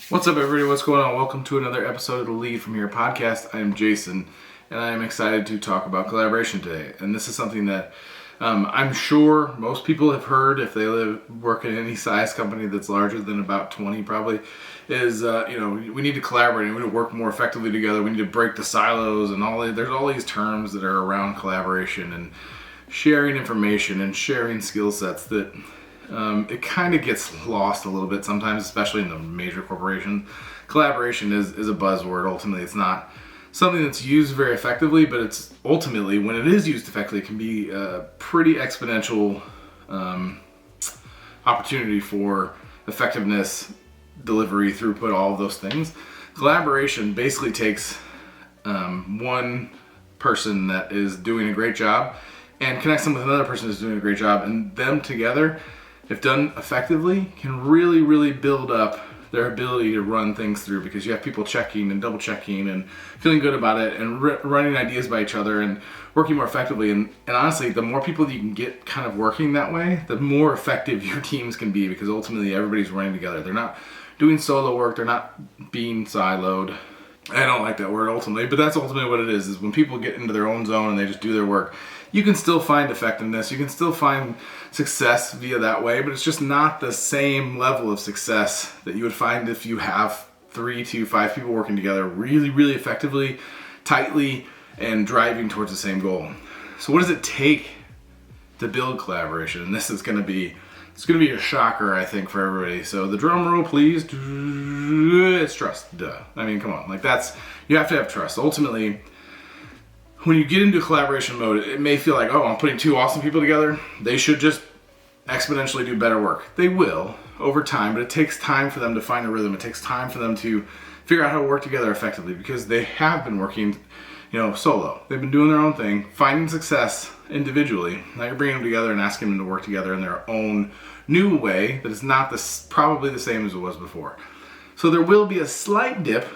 What's up, everybody? What's going on? Welcome to another episode of the Lead From Here podcast. I am Jason, and I am excited to talk about collaboration today. And this is something that I'm sure most people have heard if they work in any size company that's larger than about 20 probably, is we need to collaborate and we need to work more effectively together. We need to break the silos and there's all these terms that are around collaboration and sharing information and sharing skill sets that it kind of gets lost a little bit sometimes, especially in the major corporations. Collaboration is a buzzword. Ultimately, it's not something that's used very effectively, but it's ultimately, when it is used effectively, it can be a pretty exponential opportunity for effectiveness, delivery, throughput, all of those things. Collaboration basically takes one person that is doing a great job and connects them with another person who's doing a great job, and them together, if done effectively, can really, really build up their ability to run things through, because you have people checking and double checking and feeling good about it and running ideas by each other and working more effectively. And honestly, the more people that you can get kind of working that way, the more effective your teams can be, because ultimately everybody's running together. They're not doing solo work. They're not being siloed. I don't like that word ultimately, but that's ultimately what it is when people get into their own zone and they just do their work. You can still find effectiveness, you can still find success via that way, but it's just not the same level of success that you would find if you have 3 to 5 people working together really, really effectively, tightly, and driving towards the same goal. So what does it take to build collaboration? And this is going to be a shocker, I think, for everybody. So the drum roll, please. It's trust. Duh. I mean, come on. You have to have trust. Ultimately, when you get into collaboration mode, it may feel like, oh, I'm putting 2 awesome people together. They should just exponentially do better work. They will over time, but it takes time for them to find a rhythm. It takes time for them to figure out how to work together effectively, because they have been working, solo. They've been doing their own thing, finding success individually. Now you're bringing them together and asking them to work together in their own new way that is not probably the same as it was before. So there will be a slight dip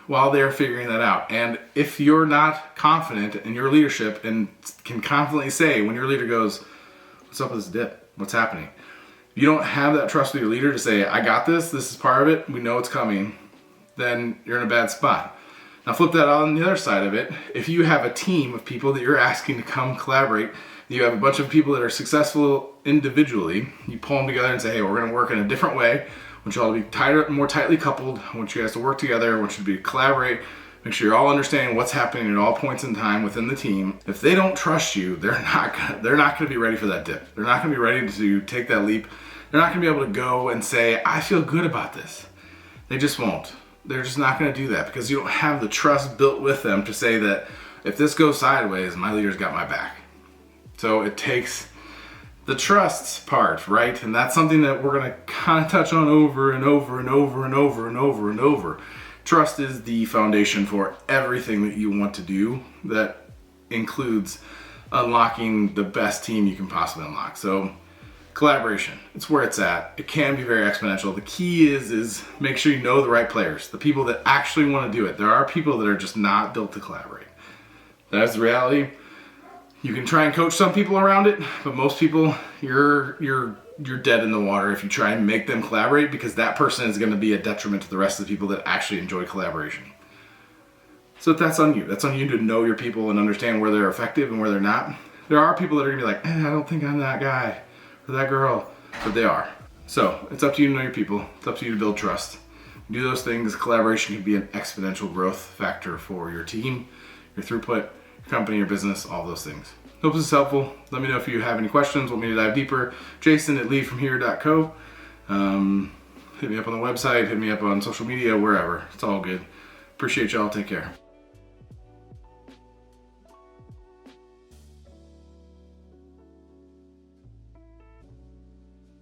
while they're figuring that out. And if you're not confident in your leadership and can confidently say, when your leader goes, what's up with this dip? What's happening? You don't have that trust with your leader to say, I got this is part of it, we know it's coming, then you're in a bad spot. Now flip that on the other side of it. If you have a team of people that you're asking to come collaborate, you have a bunch of people that are successful individually, you pull them together and say, hey, we're gonna work in a different way. I want you all to be tighter, more tightly coupled. I want you guys to work together. I want you to collaborate. Make sure you're all understanding what's happening at all points in time within the team. If they don't trust you, they're not gonna be ready for that dip. They're not gonna be ready to take that leap. They're not gonna be able to go and say, I feel good about this. They just won't. They're just not gonna do that, because you don't have the trust built with them to say that if this goes sideways, my leader's got my back. So it takes the trust part, right? And that's something that we're gonna kind of touch on over and over and over and over and over and over. Trust is the foundation for everything that you want to do. That includes unlocking the best team you can possibly unlock. So collaboration, it's where it's at. It can be very exponential. The key is make sure you know the right players, the people that actually want to do it. There are people that are just not built to collaborate. That's the reality. You can try and coach some people around it, but most people, you're dead in the water if you try and make them collaborate, because that person is going to be a detriment to the rest of the people that actually enjoy collaboration. So that's on you. That's on you to know your people and understand where they're effective and where they're not. There are people that are going to be like, I don't think I'm that guy or that girl, but they are. So it's up to you to know your people. It's up to you to build trust. Do those things. Collaboration can be an exponential growth factor for your team, your throughput, company or business, all those things. Hope this is helpful. Let me know if you have any questions, want me to dive deeper. Jason@leadfromhere.co. Hit me up on the website, hit me up on social media, wherever. It's all good. Appreciate y'all. Take care.